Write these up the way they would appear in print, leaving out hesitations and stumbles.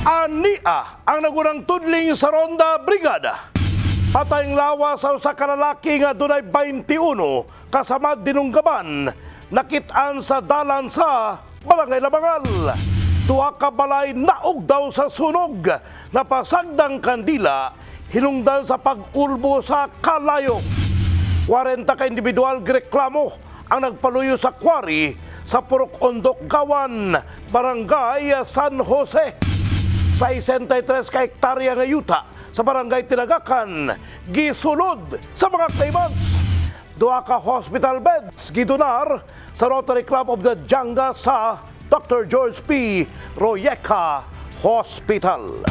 Ania ang nagunang tudling sa Ronda Brigada. Patayng lawas sa kalalaki nga dunay 21 kasama dinunggaban. Nakitaan sa dalan sa Barangay Labangal. Duha ka balay naog daw sa sunog. Napasagdang kandila hinungdan sa pag-ulbo sa kalayo. 40 ka individual reklamo ang nagpaluyo sa kwari sa Purok Ondok Gawan, Barangay San Jose. Sa 63 ka hektarya nga yuta sa Barangay Tinagakan, gisulod sa mga claimants. Duha ka hospital beds gidonar sa Rotary Club of the Janga sa Dr. George P. Royeca Hospital.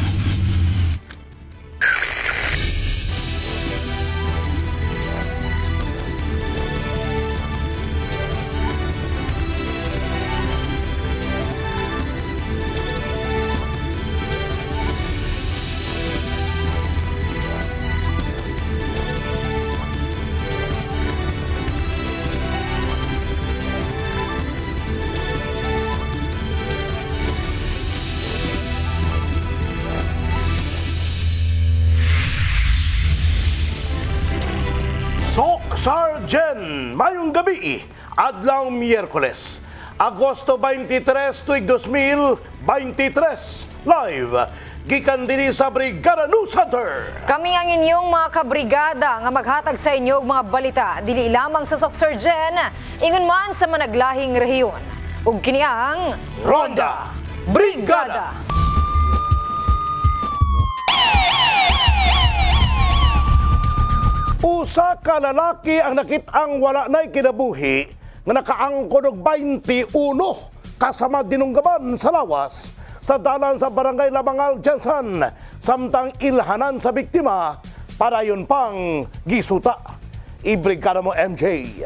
Sargen, mayong gabi, adlaw Miyerkules, Agosto 23, tuig 2023, live, gikan dinhi sa Brigada News Center. Kami ang inyong mga kabrigada nga maghatag sa inyo mga balita, dili lamang sa Sargen, ingon man sa managlahing rehiyon. Ug kini ang Ronda Brigada. Usa ka lalaki ang nakit-ang wala na'y kinabuhi nga nakaangkon og 21 kasama dinunggaban sa lawas sa dalan sa Barangay Labangal, Jansan, samtang ilhanan sa biktima para yun pang gisuta. Ibrigada mo MJ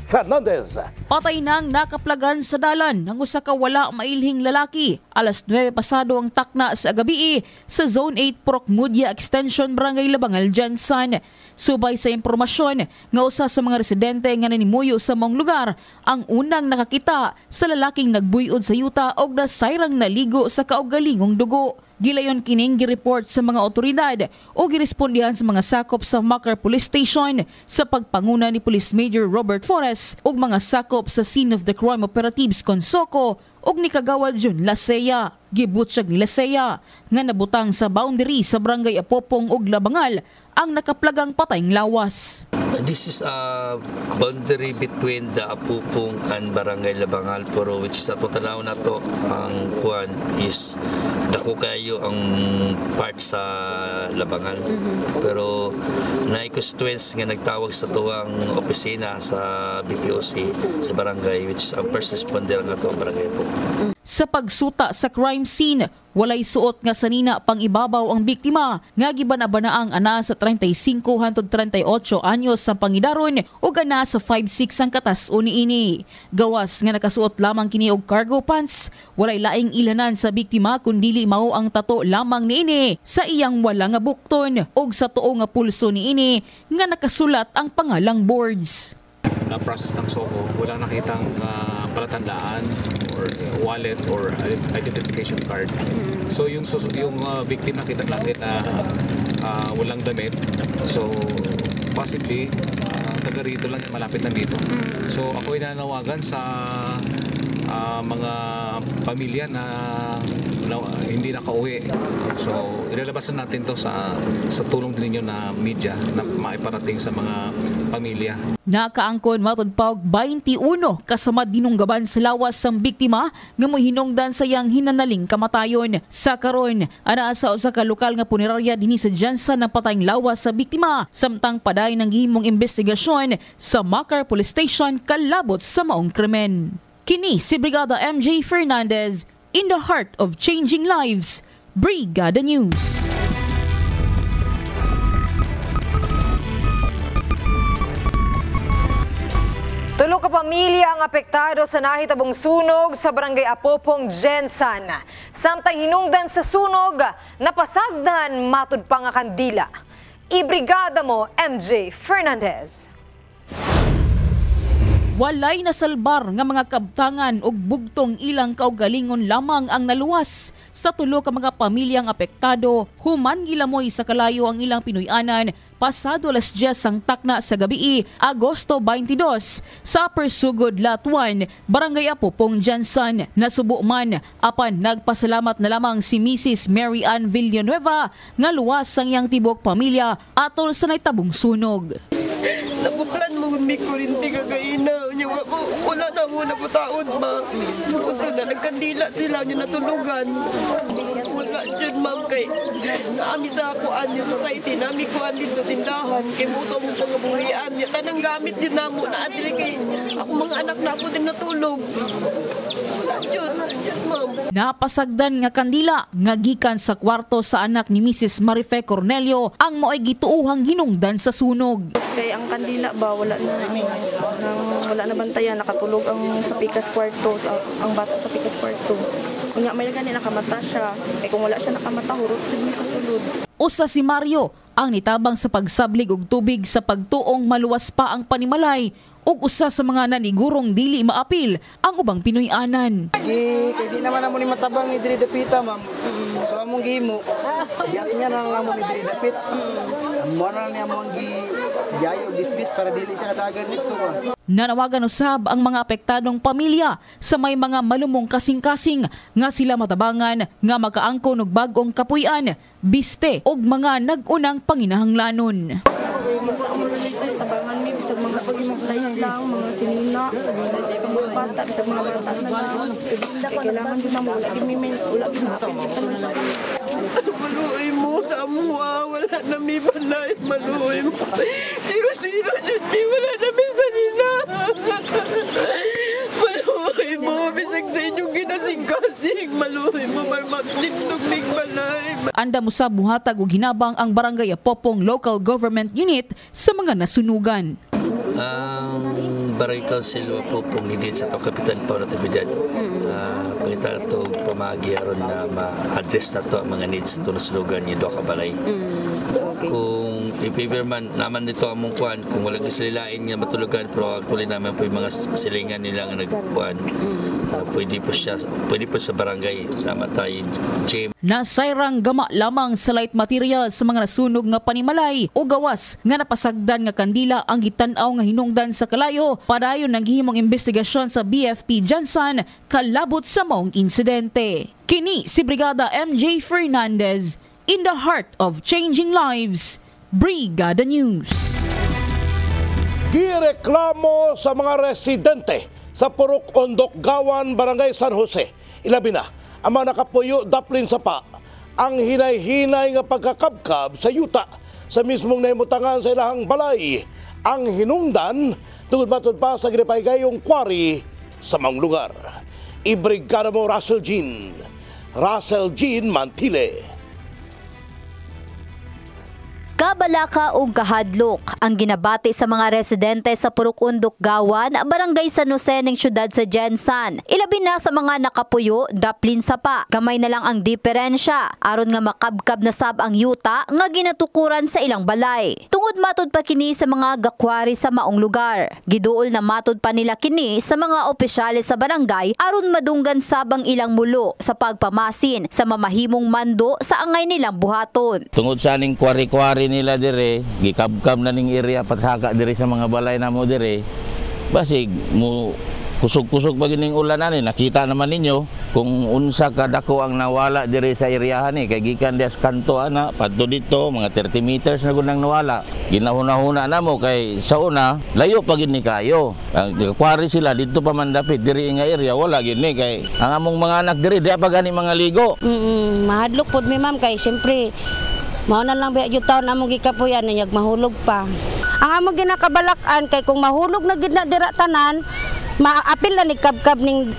Fernandez. Patay nang nakaplagan sa dalan ng usa ka wala mailhing lalaki. Alas 9 pasado ang takna sa gabi sa Zone 8 Procmudia Extension, Barangay Labangal, Jansan. Subay sa impormasyon nga usa sa mga residente nga nanimuyo sa mong lugar ang unang nakakita sa lalaking nagbuyod sa yuta og nasayrang naligo sa kaugalingong dugo. Gilayon kining gireport sa mga otoridad o girespondihan sa mga sakop sa Makar Police Station sa pagpanguna ni Police Major Robert Forres ug mga sakop sa Scene of the Crime Operatives Consoko ug ni Kagawad Jun Lasea. Gibutsyag ni Lasea nga nabutang sa boundary sa Barangay Apopong ug Labangal ang nakaplagang patayng lawas. This is a boundary between the Apupong and Barangay Labangal, pero which is totalaw na to ang kuan is dako kayo ang part sa Labangal. Pero na-constituents nga nagtawag sa tuwang opisina sa BPOC sa barangay, which is ang first responder nga to ang Barangay Apupong. Sa pagsuta sa crime scene, walay suot nga sanina pang ibabaw ang biktima nga gibanabana ang ana sa 35 hangtod 38 anyos sa pangidaron ug ana sa 5'6 ang katas-o niini. Gawas nga nakasuot lamang kini og cargo pants, walay laing ilanan sa biktima kundili mao ang tato lamang niini sa iyang wala nga bukton ug sa tuo nga pulso niini nga nakasulat ang pangalang boards. Na process ng SOCO, wala nakitang palatandaan or wallet or identification card. So yung victim nakita natin na walang damit. So possibly taga rito lang, malapit lang dito. So ako ay nanawagan sa mga pamilya na hindi nakauwi. So ilalabasan natin to sa tulong din ninyo na media na maiparating sa mga pamilya. Nakaangkon matod pa og 21 kasama dinunggaban sa lawas sang biktima nga mohinungdan sa iyang hinanaling kamatayon. Sa karon, ana sa usa ka lokal nga punerarya dinhi sa Jansan ng patayng lawas sa biktima samtang paday ng gihimong investigasyon sa Makar Police Station kalabot sa maong krimen. Kini si Brigada MJ Fernandez in the heart of changing lives. Brigada News. Tulo ka pamilya ang apektado sa nahitabong sunog sa Barangay Apopong, Jansan. Samtang hinungdan sa sunog, napasagdan matud pa nga kandila. Ibrigada mo, MJ Fernandez. Walay nasalbar nga mga kabtangan ug bugtong ilang kaugalingon lamang ang naluwas sa tulo ka mga pamilyang apektado human gilamoy sa kalayo ang ilang Pinoyanan pasado alas 10 ang takna sa gabi, Agosto 22 sa Persugod Latuan, Barangay Apopong, Jansan. Nasubo man apan nagpasalamat na lamang si Mrs. Mary Ann Villanueva nga luwas ang iyang tibok pamilya atol sa naitabong sunog. Napuklan mo may kurinti kagaina. Wala na mo na putaod ba? Ito na nagkandila sila niya natulugan. Wala dyan ma'am kay naami sa akuan yung society. Naami kuan dito tindahan. Kay muto mo pangabuhian niya. Tanang gamit din na mo na atili kay ako mga anak na po din natulog. Wala dyan ma'am. Napasagdan nga kandila nga gikan sa kwarto sa anak ni Mrs. Marife Cornelio ang mo'y gituuhang hinungdan sa sunog. Kaya ang kandila ba wala na bantayan, nakatulog ang sa pikas kwarto, ang bata sa pikas kwarto. Kung nga may gani nakamata siya, kung wala siya nakamata, hurot din sa sulod. Usa si Mario ang nitabang sa pagsablig og tubig sa pagtuong maluwas pa ang panimalay ug usa sa mga nanigurong dili maapil ang ubang Pinoyanan. Kay di naman amo ni matabang ni diri dapita ma'am. So among gihimo, yak niya na lang amo ni diri dapit. Moral niya mo gi yayo dispit para dili siya katagan nito. Nanawagan usab ang mga apektadong pamilya sa may mga malumong kasing-kasing nga sila matabangan nga makaangkon og bag-ong kapuy-an, biste ug mga nag-unang panginahanglanon. Tabangan mi bisag mga sugimong lang, mga sinina, mga bata, bisag mga bata na kailangan din mo wala din mi wala din apil kita man sa Maluoy mo sa amuha, wala na mi balay, maluoy mo. Siro-siro dyan mi, wala na mi sanina. Maluoy mo, bisag sa inyong ginasing-kasing, maluoy mo, marmaklintog ning balay. Anda mo sa buhatag og hinabang ang Barangay Apopong Local Government Unit sa mga nasunugan. Ang Barangay Council Apopong hindi sa to Kapitan Paula Tabidad. Pangita ito pamagi aron na ma-address na to ang mga needs ito na sulugan ni Doka Balay. Kung i-favor man naman dito among kuan, kung walang isalilain nga matulugan, pero actually naman po yung mga silingan nila nga nagkuan. Pwede po sa barangay namatay James. Nasayrang gama lamang sa light material sa mga nasunog nga panimalay o gawas nga napasagdan nga kandila ang gitan-aw nga hinungdan sa kalayo. Padayon nang gihimong investigasyon sa BFP Jansan kalabot sa maong insidente. Kini si Brigada MJ Fernandez in the heart of changing lives. Brigada News. Gireklamo sa mga residente sa Purok Ondok Gawan, Barangay San Jose. Ilabi na ang mga nakapuyo daplin sa pa ang hinay-hinay nga pagkakabkab sa yuta sa mismong naimutangan sa ilahang balay. Ang hinungdan tugod-matod pa sa ginapaygayong kwari sa mga lugar. Ibrigada mo Russell Jean Mantile. Kabalaka ug kahadlok ang ginabati sa mga residente sa Purok Ondok Gawan, Barangay San Jose ning syudad sa Jansan. Ilabi na sa mga nakapuyo, daplin sa pa. Gamay na lang ang diferensya aron nga makabkab na sab ang yuta nga ginatukuran sa ilang balay. Tungod matud pa kini sa mga gakwari sa maong lugar. Giduol na matud pa nila kini sa mga opisyales sa barangay aron madunggan sab ang ilang mulo sa pagpamasin sa mamahimong mando sa angay nilang buhaton. Tungod sa aning kwari-kwari nila dire, gikabkab na ning area patsaka dire sa mga balay namo dire. Basig mo kusog-kusog pa gining ulan ani, nakita naman ninyo kung unsa kadako ang nawala dire sa areahan ni, kay gikan des kanto ana padto dito mga 30 meters na gunang nawala. Ginahuna-huna namo kay sa una layo pa gid ni kayo. Ang kwari sila dito pa man dapit diri nga area wala gid ni kay ang among mga anak dire di pa gani mga ligo. Mahadlok pod mi ma'am kay syempre mao na lang biya yung taon among gikapuyan niya mahulog pa. Ang among ginakabalakan kay kung mahulog na gid na dira tanan, maapil na ni kabkab ning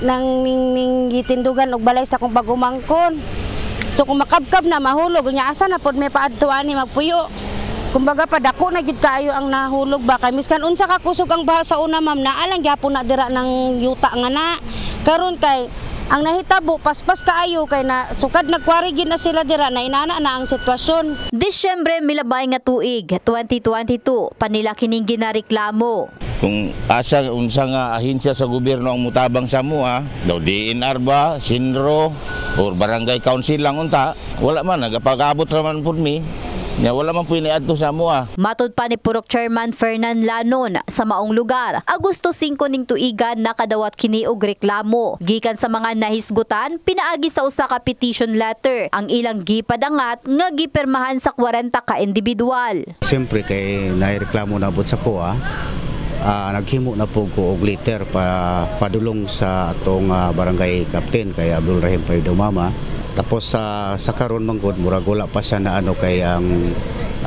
gitindugan og balay sa kung pagumangkon. So kung makabkab na mahulog nya asa na pod may paadto ani magpuyo. Kumbaga padako na gid kaayo ang nahulog ba kay miskan unsa ka kusog ang baha sa una ma'am naa lang gyapon na dira ng yuta nga na. Karon kay Ang nahitabo paspas kaayo kay na sukad nagkwari gid na sila dira na inana na ang sitwasyon. Disyembre milabay nga tuig 2022 panila kining ginareklamo. Kung asa unsa nga ahensya sa gobyerno ang mutabang sa mua, daw DNR ba, Sinro, or barangay council lang unta, wala man nagapag-abot raman pud mi. Ya wala man piniadto sa mua. Matud pa ni Purok Chairman Fernan Lanon sa maong lugar, Agosto 5 ning tuigan nakadawat kini og reklamo. Gikan sa mga nahisgutan, pinaagi sa usa ka petition letter ang ilang gipadangat nga gipirmahan sa 40 ka individual. Siyempre kay naireklamo na abot sa kuha, naghimo na po ko og letter padulong sa atong barangay captain kay Abdul Rahim Paidomama. Tapos sa karon manggod murag wala pa siya na kay ang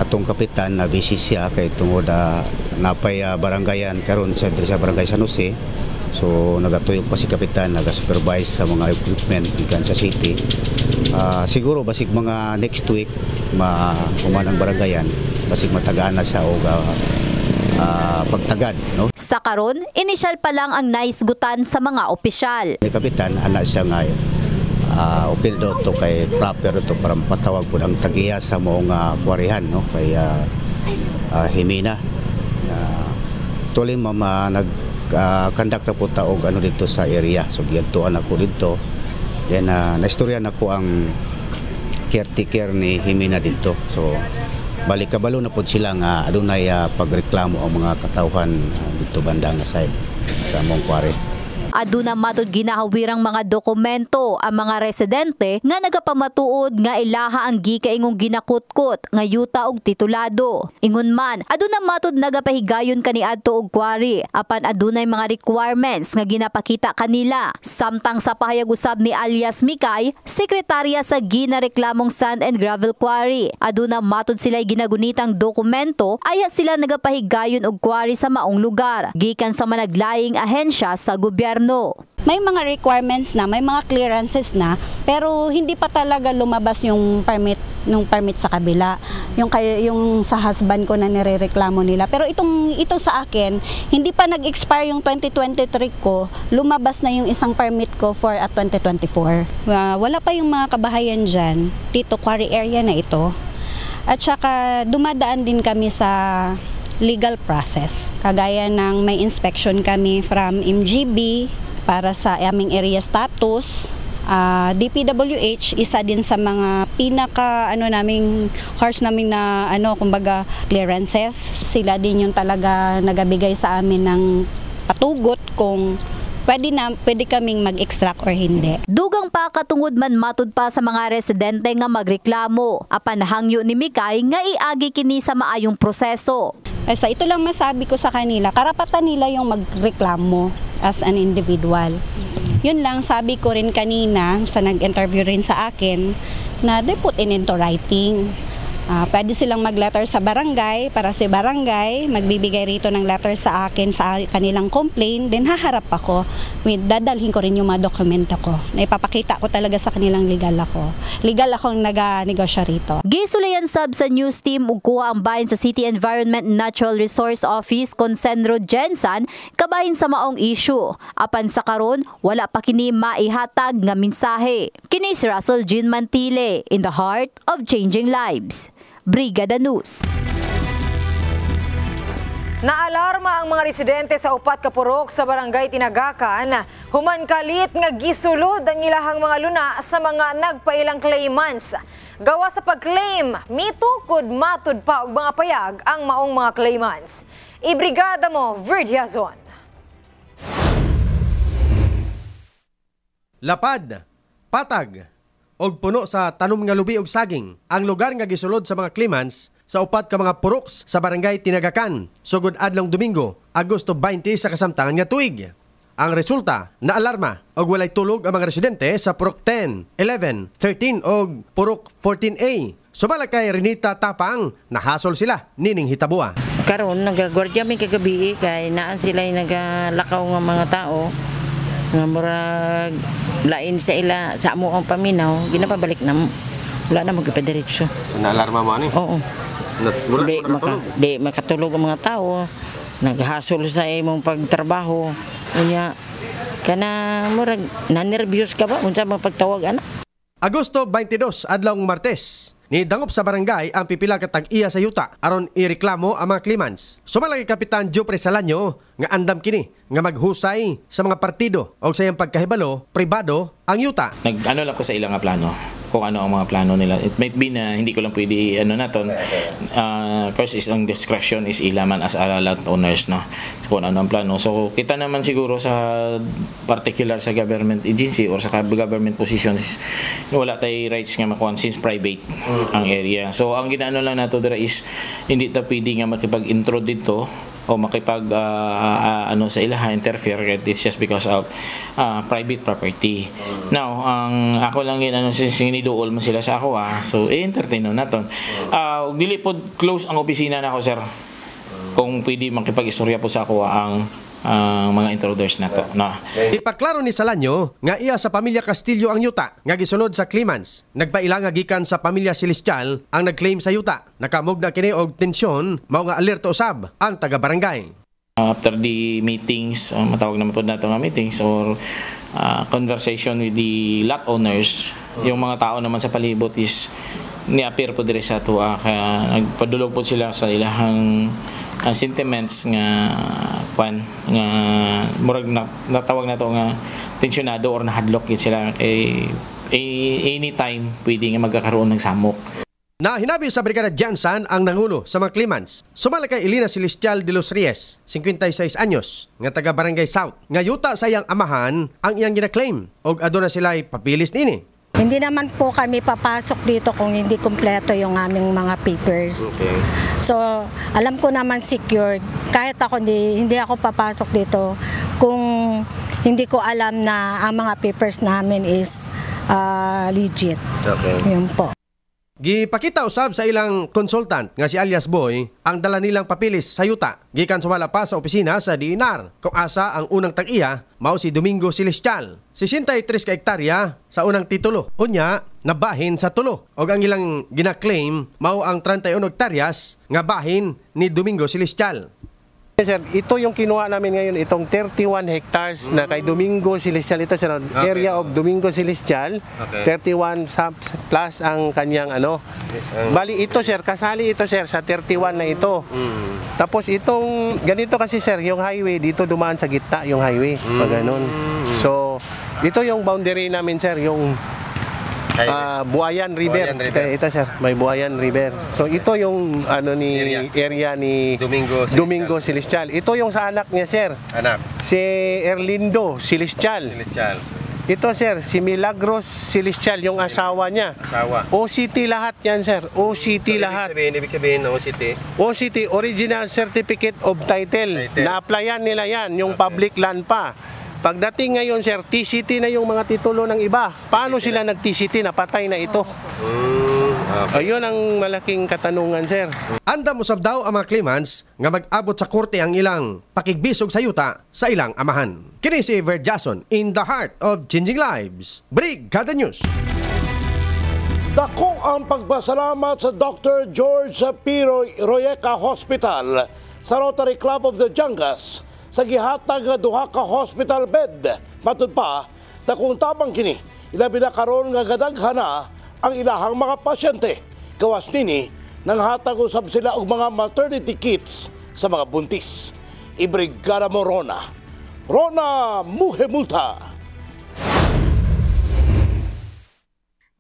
atong kapitan na busy siya kay tungod napay barangayan karon sa barangay San Jose. So nagatuyok pa si kapitan naga-supervise sa mga equipment gikan sa city. Siguro basig mga next week human ang barangayan basig matagaan na sa og pagtagad, no? Sa karon, inisyal pa lang ang naisgutan sa mga opisyal. Ni kapitan ana siya nga okay daw to kay proper to para patawag po ang tagiya sa mga kwarihan, no? Kay Himina. Tuloy nag-conduct na po taog dito sa area. So giadtuan ako dito. Then naistoryan ako ang caretaker ni Himina dito. So balik kabalo na po sila nga adunay pagreklamo ang mga katawhan dito banda nga side sa mong kwari. Aduna matud ginahawirang mga dokumento ang mga residente nga nagapamatuod nga ilaha ang gikaingong ginakutkot nga yuta og titulado. Ingon man, aduna matud nagapahigayon kaniadto og kwari apan adunay mga requirements nga ginapakita kanila. Samtang sa pahayag usab ni alias Mikay, sekretarya sa ginareklamong Sand and Gravel Quarry, aduna matud sila'y ginagunitang dokumento aya sila nagapahigayon og kwari sa maong lugar gikan sa managlaing ahensya sa gobyerno. May mga requirements na, may mga clearances na, pero hindi pa talaga lumabas yung permit sa kabila. Yung sa husband ko na nirereklamo nila. Pero ito sa akin, hindi pa nag-expire yung 2023 ko, lumabas na yung isang permit ko for 2024. Wala pa yung mga kabahayan dyan, dito quarry area na ito. At saka dumadaan din kami sa legal process. Kagaya ng may inspection kami from MGB para sa aming area status. DPWH isa din sa mga pinaka naming harsh namin na kumbaga clearances. Sila din yung talaga nagabigay sa amin ng patugot kung pwede kaming mag-extract or hindi. Dugang pa katungod man matud pa sa mga residente nga magreklamo. Apan hangyo ni Mikay nga iagi kini sa maayong proseso. Sa ito lang masabi ko sa kanila, karapatan nila yung magreklamo as an individual. Yun lang sabi ko rin kanina sa nag-interview rin sa akin na they put into writing. Pwede silang mag-letter sa barangay para si barangay magbibigay rito ng letter sa akin sa kanilang complaint, then haharap ako dadalhin ko rin yung mga dokumento ko na ipapakita ko talaga sa kanilang legal akong naga-negosyo rito. Gisulayan sab sa news team ug kuha ang bahin sa City Environment and Natural Resource Office Consenro Jensan kabahin sa maong issue. Apan sa karon wala pa kini maihatag nga mensahe. Kini si Russell Jean Mantile in the heart of changing lives. Brigada News. Naalarma ang mga residente sa upat ka purok sa barangay Tinagakan human kalit nga gisulod ang ilahang mga luna sa mga nagpailang claimants. Gawa sa pag-claim, mitukod matud pa og mga payag ang maong mga claimants. Ibrigada mo, Verdiazon. Lapad, patag, og puno sa tanom nga lubi og saging ang lugar nga gisulod sa mga claimants sa upat ka mga puroks sa barangay Tinagakan sugod adlong Domingo, Agosto 20 sa kasamtangan nga tuig. Ang resulta, naalarma og walay tulog ang mga residente sa purok 10, 11, 13 og purok 14A. Subalag kay Renita Tapang, nahasol sila nining hitabua. Karon nagagwardya mi kagabi kay naan sila nagalakaw nga mga tao nga murag lain sa ila sa amo ang paminaw ginapabalik na wala na magpadiretso. So naalarma mo ani? Oo. Di makatulog ang mga tao, naghasol sa imong pagtrabaho. Unya kana murag na-nervyos ka ba unsa mo pagtawag ana? Agosto 22 adlawng Martes. Ni dangop sa barangay ang pipila ka tag-iya sa yuta aron ireklamo ang mga claimants. Sumalagi Kapitan Jupre Salanyo nga andam kini nga maghusay sa mga partido o sa iyang pagkahibalo pribado ang yuta. Nag-ano lang ko sa ilang nga plano kung ano ang mga plano nila. It might be na hindi ko lang pwede naton. First is ang discretion is ilaman as a land owners na kung ano ang plano. So kita naman siguro sa particular sa government agency or sa government positions wala tay rights nga makuha since private ang area. So ang ginaano lang nato dira is hindi ta pwede nga makipag-intro dito o makipag sa ilaha interfere. It's just because of private property. Now ang ako lang since niduol man sila sa ako so entertain naton. Dili pod close ang opisina nako sir. Kung pwede makipag-istorya po sa ako ang mga intruders na to. Ipaklaro ni Salanyo nga iya sa pamilya Castillo ang yuta nga gisunod sa claimants. Nagpaila nga gikan sa pamilya Celestial ang nagclaim sa yuta. Nakamog na kini og tensyon mao nga alerto usab ang taga-barangay. After the meetings, matawag naman po nato nga meetings or conversation with the lot owners, yung mga tao naman sa palibot is ni-appear po dire sa tuwa kaya nagpadulog po sila sa ilahang sentiments nga nga murag natawag nato nga tensyonado or nahadlok gid sila kay anytime pwede nga magkakaroon ng samok. Na hinabi sa Brigada Jansan ang nangulo sa mga claimants. Sumala kay Elena Celestial de los Reyes, 56 anyos, nga taga Barangay South. Nga yuta sa iyang amahan ang iyang gina-claim og aduna sila'y papilis nini. Hindi naman po kami papasok dito kung hindi kumpleto yung aming mga papers. Okay. So, alam ko naman secured. Kahit ako hindi ako papasok dito kung hindi ko alam na ang mga papers namin is legit. Okay. Yun po. Gipakita usab sa ilang consultant nga si alias Boy ang dala nilang papilis sa yuta. Gikan sumala pa sa opisina sa DNR kung asa ang unang tag-iya mao si Domingo Celestial. 63 ka hektarya sa unang titulo. Unya nabahin sa tulo. Og ang ilang gina-claim mao ang 31 hektaryas nga bahin ni Domingo Celestial. Sir, ito yung kinuha namin ngayon, itong 31 hectares na kay Domingo Celestial. Ito sir, area of Domingo Celestial. 31 plus ang kanyang Bali ito sir, kasali ito sir sa 31 na ito. Tapos itong ganito kasi sir, yung highway dito dumaan sa gitna yung highway. Pag ganun. So, ito yung boundary namin sir, yung Buayan River. Ito sir, may Buayan River. So ito yung area ni Domingo Celestial. Ito yung sa anak niya sir. Si Erlindo Celestial. Ito sir, si Milagros Celestial yung asawa niya. OCT lahat yan sir. OCT lahat. Ibig sabihin OCT. OCT, Original Certificate of Title. Na-applyan nila yan, yung public land pa. Pagdating ngayon sir, TCT na yung mga titulo ng iba. Paano sila nag-TCT? Napatay na ito. Ayun ang malaking katanungan sir. Andam usab daw ang mga claimants nga mag-abot sa korte ang ilang pakigbisog sa yuta sa ilang amahan. Kini si Ver Jason in the heart of changing lives. Brigada News. Dako ang pagpasalamat sa Dr. George P. Royeca Hospital sa Rotary Club of the Jangas sa gihatag nga duha ka hospital bed. Matud pa, dakong tabang kini, ilabi na karon nga gadaghana ang ilahang mga pasyente. Gawas nini, nang hatag usab sila og mga maternity kits sa mga buntis. Ibrigada mo Rona Muhemulta.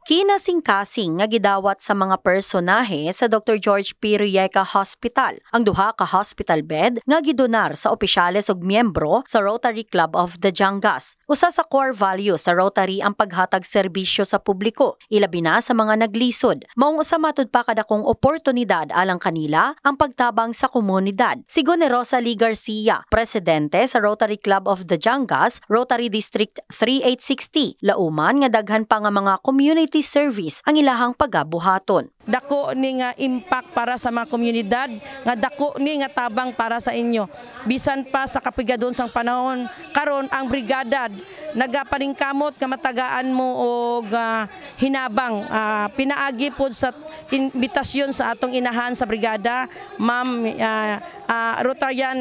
Kinasing-kasing nga gidawat sa mga personahe sa Dr. George P. Royeca Hospital ang duha ka hospital bed nga gidonar sa opisyales ug miyembro sa Rotary Club of the Jangas. Usa sa core value sa Rotary ang paghatag serbisyo sa publiko, ilabi na sa mga naglisod. Maong usa matud pa kadakong oportunidad alang kanila ang pagtabang sa komunidad. Sigon ni Rosalie Garcia, presidente sa Rotary Club of the Jangas, Rotary District 3860, lauman nga daghan pa nga mga community service ang ilahang pagabuhaton. Dako ni nga impact para sa mga komunidad, nga dako ni nga tabang para sa inyo. Bisan pa sa kapigadon sang panahon karon ang brigada nagapaningkamot nga matagaan mo og hinabang pinaagi pod sa imbitasyon sa atong inahan sa brigada, Ma'am Rotarian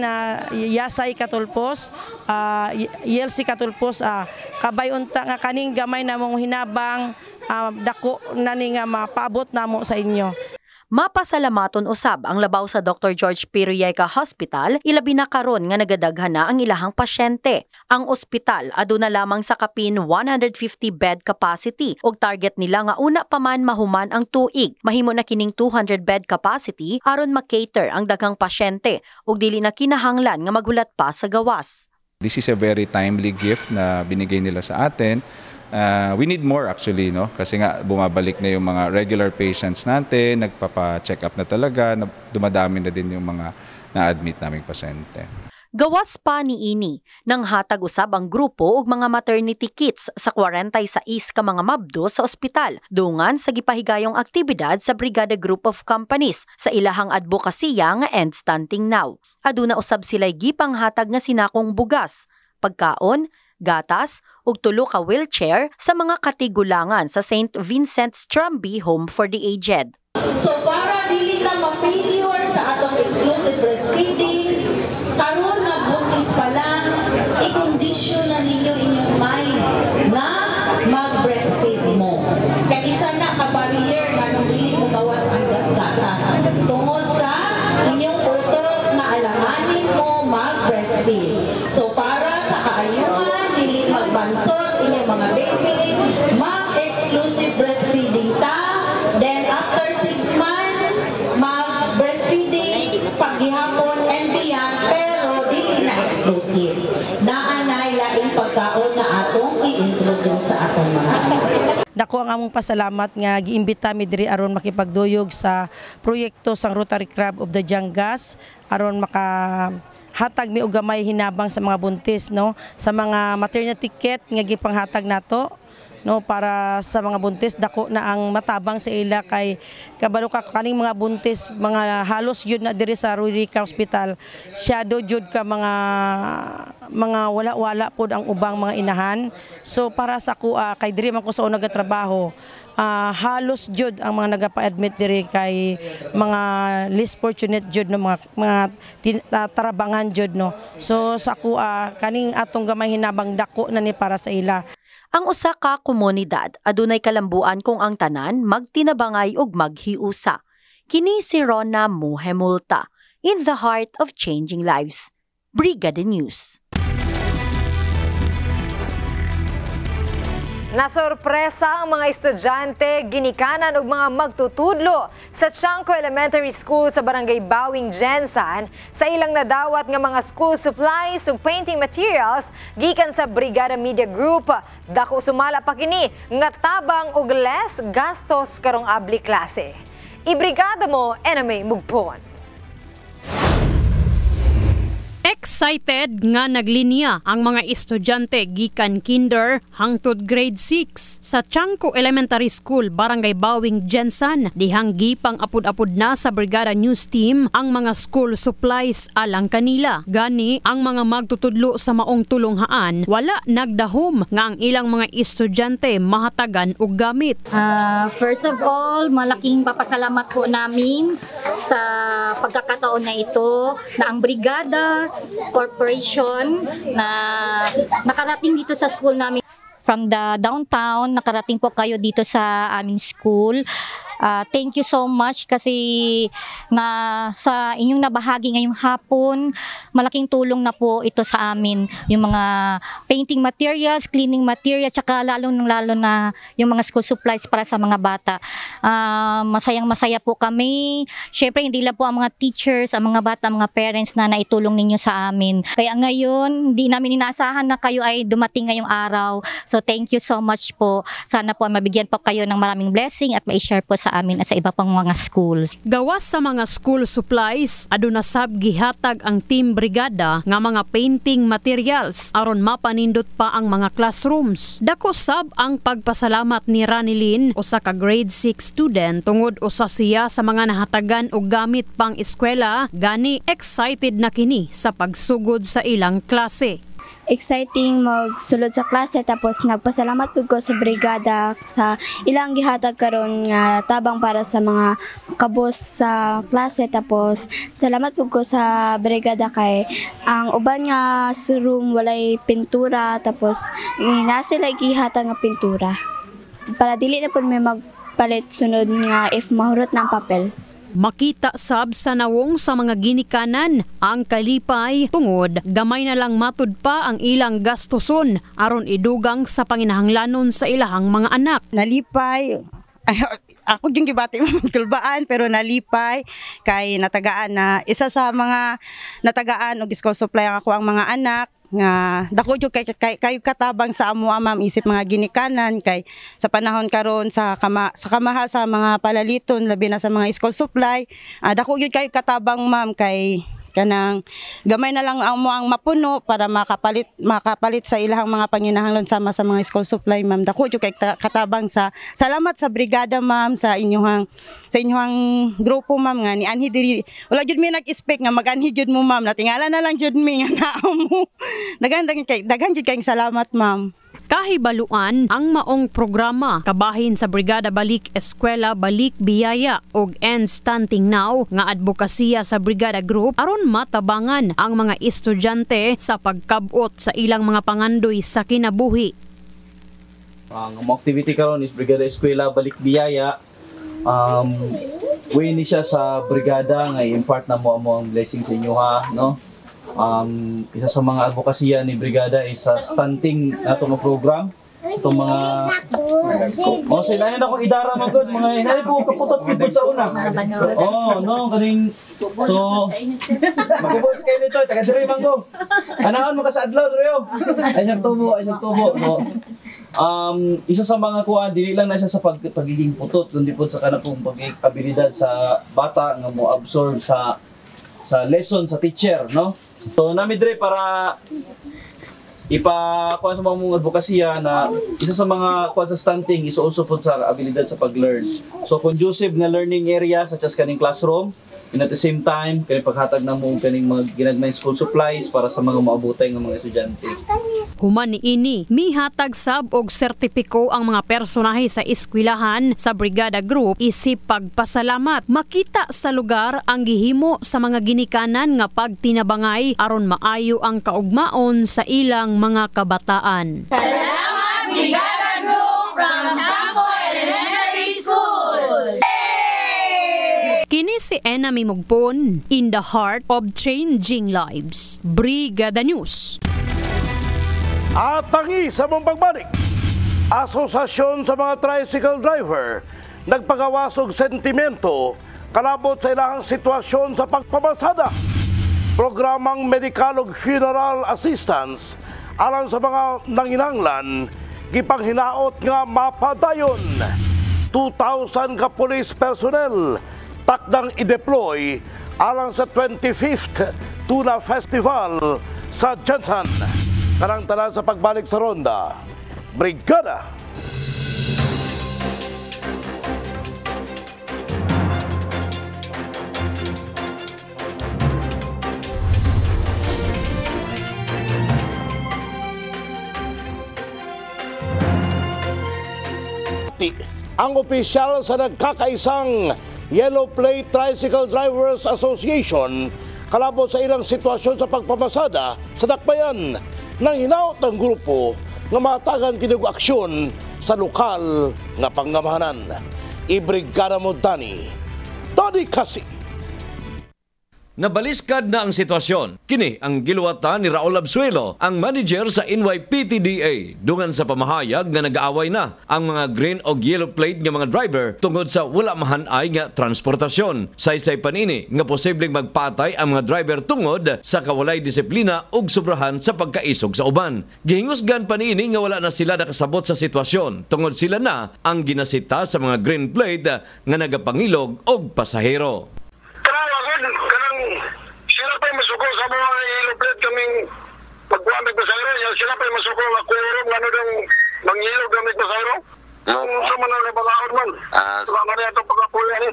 Yasay Katulpos Yelsi Katulpos kabay unta nga kaning gamay na mong hinabang dako na ni nga mapaabot namo sa inyo. Mapasalamaton usab ang labaw sa Dr. George Piruyayca Hospital, ilabi na karon nga nagadaghan na ang ilahang pasyente. Ang ospital aduna lamang sa kapin 150 bed capacity ug target nila nga una pa man mahuman ang tuig. Mahimo na kining 200 bed capacity aron ma-cater ang daghang pasyente ug dili na kinahanglan nga maghulat pa sa gawas. This is a very timely gift na binigay nila sa atin. We need more actually, no? Kasi nga bumabalik na yung mga regular patients natin, nagpapa-check up na talaga, dumadami na din yung mga na-admit naming pasyente. Gawas pa ni ini nang hatag usab ang grupo og mga maternity kits sa 46 ka mga mabdo sa ospital dungan sa gipahigayong aktibidad sa Brigada Group of Companies sa ilahang advokasya nga End Stunting Now. Aduna usab sila'y gipanghatag nga sinakong bugas, pagkaon, gatas ug 3 ka wheelchair sa mga katigulangan sa St. Vincent Strumby Home for the Aged. So para dili na ma-failure sa atong exclusive breastfeeding, karon na buntis pa lang, i-condition na ninyo inyong mind na mag-breastfeed mo. Kaya isa na ka-barrier nga nung dili mo gawas ang gatas. Tungod sa inyong utok na alanganin mo mag-breastfeed. So para sa kaayuhan, dili magbansot inyong mga baby, mag-exclusive breastfeeding ta. Then after 6 months, mag-breastfeeding paghihapon and beyond, pero dili na exclusive. Naanay laing pagkaon na atong i-introduce sa atong mga anak. Dako ang among pasalamat nga giimbita mi diri aron makipagduyog sa proyekto sang Rotary Club of the Jangas aron hatag mi og gamay hinabang sa mga buntis, no, sa mga maternity kit nga gipanghatag nato, no, para sa mga buntis dako na ang matabang sa ila kay kabalo ka kaning mga buntis mga halos yun na diri sa Rurica Hospital shadow jud ka mga wala pod ang ubang mga inahan. So para sa kuha kay diri man ko sa una nagatrabaho, halos jud ang mga nagapa-admit diri kay mga least fortunate jud no, mga tarabangan jud, no. So sa kuha kaning atong gamay hinabang dako na ni para sa ila. Ang usa ka komunidad adunay kalambuan kung ang tanan magtinabangay ug maghiusa. Kini si Rona Muhemulta, in the heart of changing lives. Brigada News. Nasorpresa ang mga estudyante, ginikanan ug mga magtutudlo sa Tiangco Elementary School sa Barangay Bawing, Jensan sa ilang nadawat nga mga school supplies ug painting materials gikan sa Brigada Media Group. Dako sumala pa kini nga tabang ug less gastos karong abli klase. Ibrigada mo, Ename Mugpon. Excited nga naglinya ang mga estudyante gikan kinder hangtod grade 6 sa Tiangco Elementary School, Barangay Bawing, Jensan. Dihang gipang apud-apud na sa Brigada News Team ang mga school supplies alang kanila. Gani ang mga magtutudlo sa maong tulonghaan wala nagdahom nga ang ilang mga estudyante mahatagan og gamit. First of all, malaking papasalamat po namin sa pagkakataon na ito na ang Brigada Corporation na nakarating dito sa school namin. From the downtown, nakarating po kayo dito sa aming school. Thank you so much kasi sa inyong nabahagi ngayong hapon, malaking tulong na po ito sa amin. Yung mga painting materials, cleaning materials, tsaka lalo na yung mga school supplies para sa mga bata. Masayang-masaya po kami. Siyempre, hindi lang po ang mga teachers, ang mga bata, mga parents na naitulong ninyo sa amin. Kaya ngayon, hindi namin inaasahan na kayo ay dumating ngayong araw. So, thank you so much po. Sana po mabigyan po kayo ng maraming blessing at mai-share po sa amin at sa iba pang mga schools. Gawas sa mga school supplies, aduna sab gihatag ang Team Brigada nga mga painting materials aron mapanindot pa ang mga classrooms. Dako sab ang pagpasalamat ni Ranilyn, usa ka grade 6 student, tungod usa siya sa mga nahatagan og gamit pang eskwela. Gani excited na kini sa pagsugod sa ilang klase. exciting magsulod sa klase tapos nagpasalamat pud ko sa brigada sa ilang gihatag karon nga tabang para sa mga kabos sa klase. Tapos salamat pud ko sa brigada kay ang uban nga room walay pintura tapos na sila gihatag nga pintura para dili na pud may magpalit sunod nga if mahurot ng papel. Makita sab sa nawong sa mga ginikanan ang kalipay tungod gamay na lang matud pa ang ilang gastuson aron idugang sa panginahanglanon sa ilahang mga anak. Nalipay ako yung gibati mong tulbaan pero nalipay kay natagaan na isa sa mga natagaan og school supply ako ang mga anak nga dako jud kay katabang sa amo ma'am isip mga ginikanan kay sa panahon karon sa kamahal sa mga palaliton labi na sa mga school supply dako jud kay katabang ma'am kay kanang gamay na lang amo ang mapuno para makapalit sa ilahang mga panginahanglan sama sa mga school supply ma'am. Dako jud kay katabang sa salamat sa brigada ma'am sa inyong grupo ma'am nga ni anhi diri wala jud mi nag-expect nga mag-anhi jud mo ma'am natingala na lang jud mi nga naa mo daghan jud kay salamat ma'am. Kahibaluan ang maong programa kabahin sa Brigada Balik Eskwela Balik Biyaya ug End Stunting Now nga advokasya sa Brigada Group aron matabangan ang mga estudyante sa pagkabot sa ilang mga pangandoy sa kinabuhi. Ang activity karon is Brigada Eskwela Balik Biyaya. Way ni siya sa brigada nga i-impart na mo ang blessing sa inyo ha, no? Isa sa mga advokasya ni brigada is sa stunting nato mo program. Itong mga sila na akong idara man gud mga hinali ko kaputot gud sa una. No kaning so magubos kayo nito taga diri man go. Anaon mo ka sa adlaw diri ay siyang tubo. So, isa sa mga kuan dili lang na siya sa pagiging putot kundi po sa kanapong pagkabilidad sa bata nga mo absorb sa lesson sa teacher, no? So nami dire para ipakuha sa mga advokasya na isa sa mga kuha sa stunting is also po sa abilidad sa pag-learn. So conducive na learning area such as kaning classroom and at the same time kaning paghatag na mo kaning mga ginagmay school supplies para sa mga maabutay nga mga estudyante. Human niini, mihatag sab og sertipiko ang mga personahe sa eskwelahan sa Brigada Group isip pagpasalamat. Makita sa lugar ang gihimo sa mga ginikanan nga pagtinabangay aron maayo ang kaugmaon sa ilang mga kabataan. Salamat Brigada Group from Chanco Elementary School! Kini si Enami Mugpon in the heart of changing lives. Brigada News. At tangi sa mong pagbalik, Asosasyon sa mga tricycle driver nagpagawas og sentimento kalabot sa ilahang sitwasyon sa pagpamasada. Programang medical ug funeral assistance alang sa mga nanginanglan gipanghinaot nga mapadayon. 2,000 ka police personnel takdang i-deploy alang sa 25th Tuna Festival sa Jensen. Karang tanan sa pagbalik sa ronda, Brigada! Ang opisyal sa nagkakaisang Yellow Plate Tricycle Drivers Association kalabot sa ilang sitwasyon sa pagpamasada sa dakbayan nang hinaot ng grupo nga matagan kinig aksyon sa lokal nga pangamahanan. Ibrigada mo Dani Kasi. Nabaliskad na ang sitwasyon. Kini ang giluwatan ni Raul Absuelo, ang manager sa NYPTDA, dungan sa pamahayag nga nag-aaway na ang mga green o yellow plate nga mga driver tungod sa wala mahanay nga transportasyon. Saysay panini nga posibleng magpatay ang mga driver tungod sa kawalay disiplina ug sobrahan sa pagkaisog sa uban. Gihingusgan panini nga wala na sila nakasabot sa sitwasyon tungod sila na ang ginasita sa mga green plate nga nagapangilog og pasahero. Sila pa yung masuko sa mga iluplet kaming pagkuhamig pasahero. Sila pa yung masuko nga kurong ano dong manghilog gamit pasahero. Yung sa mga nabalaod man. Salamat na itong pagkapuyan.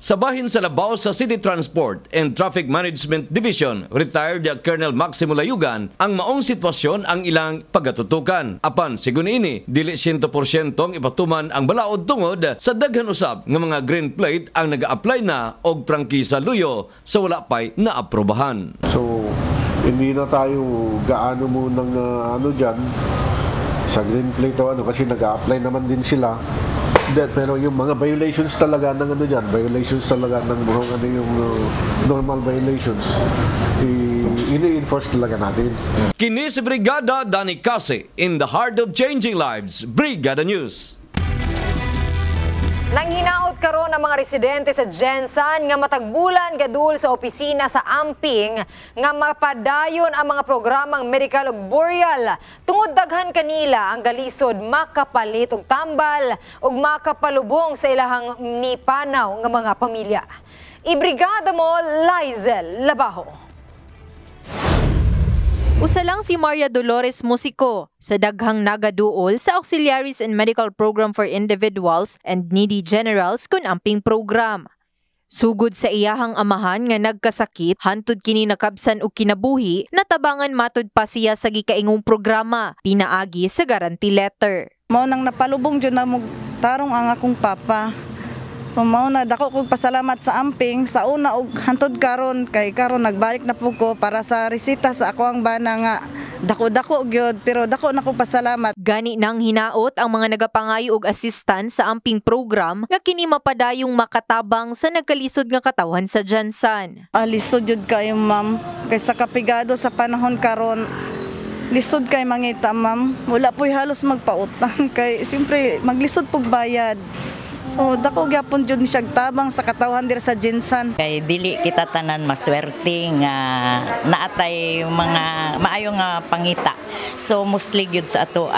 Sa bahin sa Labaw sa City Transport and Traffic Management Division, retired Colonel Maximo Layugan, ang maong sitwasyon ang ilang pagatutukan. Apan sigun ini, dili 100% ipatuman ang balaod tungod sa daghan usab nga mga green plate ang naga-apply na og prangkisa luyo sa wala pay naaprubahan. So hindi na tayo gaano mo ng dyan sa green plate o kasi nag-a-apply naman din sila. Pero yung mga violations talaga ng violations talaga ng yung normal violations, ini-enforce talaga natin. Kini si Brigada Danny Case, in the heart of changing lives, Brigada News. Nang hinaot karon ang mga residente sa Jensan nga matagbulan gadul sa opisina sa Amping nga mapadayon ang mga programang medikal ug boreal. Tungod daghan kanila ang galisod makapalit og tambal ug makapalubong sa ilahang nipanaw nga mga pamilya. Ibrigada mo Lizel Labajo. Usa lang si Maria Dolores Musico sa daghang nagaduol sa Auxiliaries and Medical Program for Individuals and Needy Generals kun Amping program. Sugod sa iyahang amahan nga nagkasakit, hantud kini nakabsan og kinabuhi, natabangan matud pa siya sa gikaingong programa, pinaagi sa guarantee letter. Mao nang napalubong jud na mo tarong ang akong papa. So mao na dako kog pasalamat sa Amping sa una og hantod karon kay karon nagbalik na pud ko para sa resita sa ako ang bana nga dako-dako gyud pero dako na kog pasalamat. Gani nang hinaot ang mga nagapangayo og assistance sa Amping program nga kini mapadayong makatabang sa nagkalisod nga katawhan sa Jensan. Lisod jud kayo ma'am kay sa kapigado sa panahon karon. Lisod kay mangita ma'am. Wala po'y halos magpautang kay siyempre maglisod pug bayad. So dako gyapon jud ni siya tabang sa katawhan diri sa Jensan. Kay dili kita tanan maswerte nga naatay mga maayo nga pangita. So mostly gyud sa ato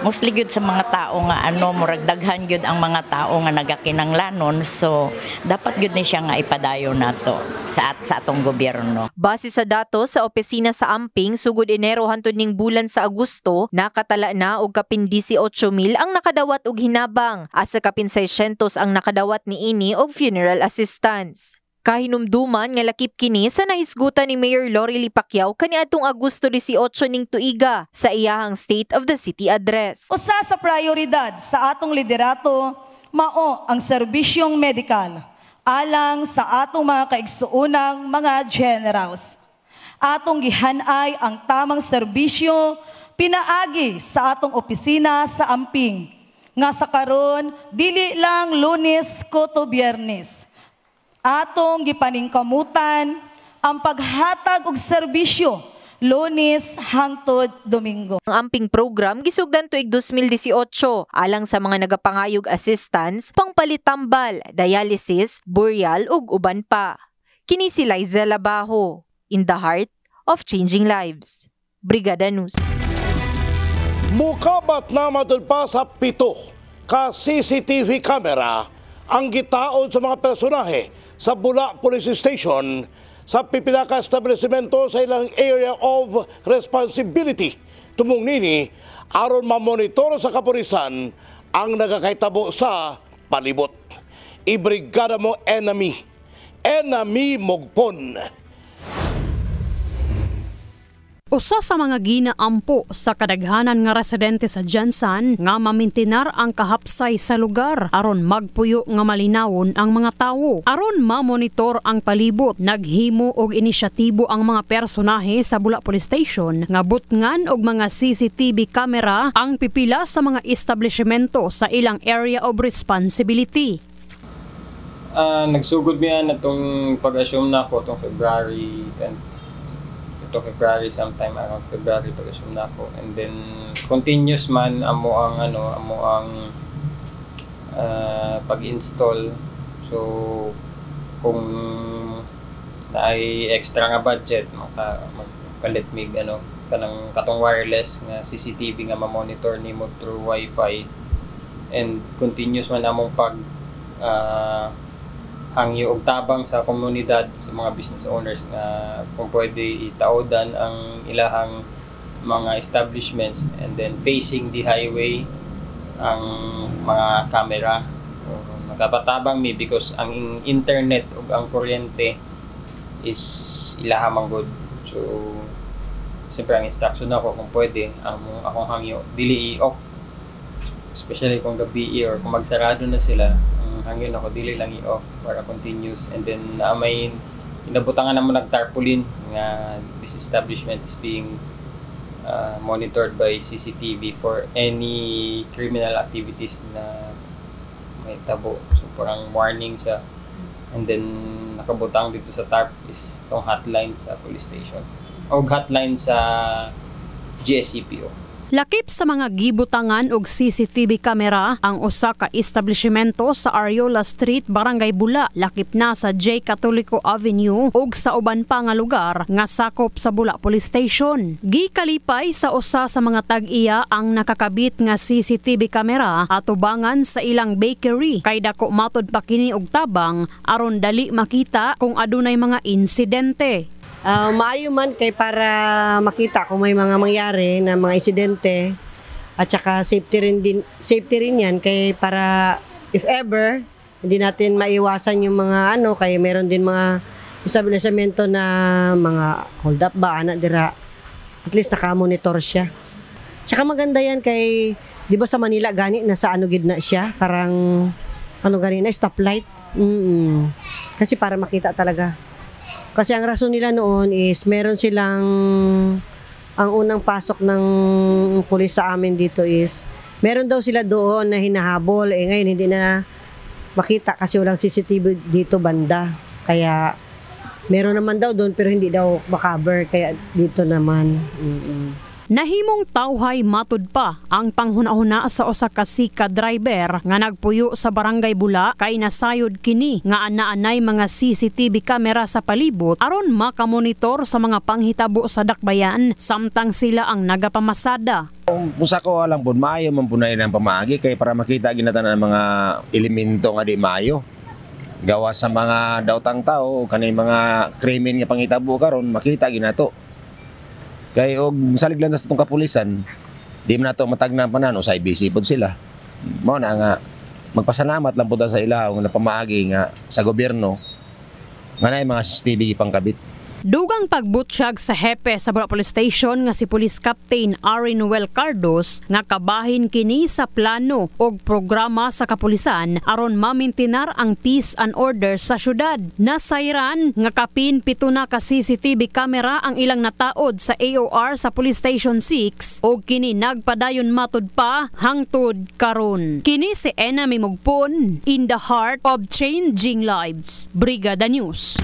mostly gyud sa mga tao nga murag daghan gyud ang mga tao nga nagakinanglanon. So dapat gyud ni siya nga ipadayon nato sa atong gobyerno. Base sa datos sa opisina sa Amping sugod Enero hangtod ning bulan sa Agosto, nakatala na og kapin 18,000 ang nakadawat og hinabang asa kapin 600 ang nakadawat niini og funeral assistance. Kahinumduman nga lakip kini sa nahisgutan ni Mayor Lorely Pacquiao kaniadtong Agosto 18 ning tuiga sa iyahang State of the City address. Usa sa prioridad sa atong liderato mao ang serbisyong medikal alang sa atong mga kaigsuunang mga generals. Atong gihanay ang tamang serbisyo pinaagi sa atong opisina sa Amping nga sa karon dili lang Lunes kuto Biyernes. Atong gipaningkamutan ang paghatag og serbisyo Lunes hangtod Domingo. Ang Amping program gisugdan tuig 2018 alang sa mga nagapangayog assistance, pangpalitambal, dialysis, boreal ug uban pa. Kini si Liza Labajo, in the heart of changing lives. Brigada News. Mukabat na matod pa sa 7 ka CCTV camera ang gitaod sa mga personahe sa Bula Police Station sa pipila ka establishmento sa ilang area of responsibility. Tumong nini aron mamonitor sa kapulisan ang nagakaitabo sa palibot. Ibrigada mo enemy Mogpon. Usa sa mga ginaampo sa kadaghanan nga residente sa Jensan nga mamintinar ang kahapsay sa lugar aron magpuyo nga malinawon ang mga tawo. Aron mamonitor ang palibot, naghimo og inisyatibo ang mga personahe sa Bula Police Station nga butngan og mga CCTV camera ang pipila sa mga establishmento sa ilang area of responsibility. Nagsugod niya na itong pag-assume na ako itong February 10. February sometime around February pag-assume na ako, and then continuous man amo ang pag-install. So kung naay extra nga budget magpalit mig kanang katong wireless nga CCTV nga ma-monitor nimo through Wi-Fi, and continuous man among pag hangyo og tabang sa komunidad, sa mga business owners nga kung pwede itaodan ang ilahang mga establishments, and then facing the highway ang mga camera. tabatabang mi because ang internet ug ang kuryente is ilaha manggod. So siyempre ang instruction ako kung pwede akong hangyo dili i-off, especially kung gabi or kung magsarado na sila, ang hangyo ako dili lang i-off para continuous. And then may inabutangan naman nag-tarpaulin nga this establishment is being monitored by CCTV for any criminal activities na may tabo. So parang warning siya. And then nakabutang dito sa tarp is tong hotline sa police station o hotline sa GSCPO. Lakip sa mga gibutangan og CCTV camera ang usa ka establishmento sa Ariola Street, Barangay Bula, lakip na sa J. Catolico Avenue ug sa uban pa nga lugar nga sakop sa Bula Police Station. Gikalipay sa usa sa mga tag-iya ang nakakabit nga CCTV camera atubangan sa ilang bakery kay dako matod pa kini og tabang aron dali makita kung adunay mga insidente. Maayo man kay para makita kung may mga mangyari na mga insidente at saka safety rin yan kay para if ever hindi natin maiwasan yung mga kay meron din mga establishmento na mga hold up ba dira at least naka-monitor siya. Tsaka maganda yan kay di ba sa Manila gani nasa gid na siya karang gani na stoplight. Kasi para makita talaga. Kasi ang rason nila noon is meron silang, ang unang pasok ng pulis sa amin dito is, meron daw sila doon na hinahabol. Ngayon hindi na makita kasi walang CCTV dito banda. Kaya meron naman daw doon pero hindi daw makaber. Kaya dito naman. Nahimong tawhay matud pa ang panghuna-huna sa usa ka sika driver nga nagpuyo sa Barangay Bula kay nasayod kini nga ana-anay mga CCTV camera sa palibot aron makamonitor sa mga panghitabo sa dakbayan samtang sila ang nagapamasada. Usa ko alam po maayo man punay ng pamaagi kay para makita ginatan ng mga elemento nga di maayo. Gawa sa mga daotang tao kanay mga krimen nga panghitabo karon makita ginato. Kay og salig lang sa itong kapulisan, di man nato matagnan pa na sa IBC pod sila. Mao na nga magpasalamat lang po sa ilaw nga pamaagi nga sa gobyerno nga nay mga CCTV pangkabit. Dugang pagbutyag sa hepe sa Bula Police Station nga si Police Captain Ari Noel Cardos nga kabahin kini sa plano og programa sa kapulisan aron mamintinar ang peace and order sa syudad. Nasayran nga kapin 7 na ka CCTV camera ang ilang nataod sa AOR sa Police Station 6 og kini nagpadayon matud pa hangtod karon. Kini si Ena Mimugpon in the heart of changing lives. Brigada News.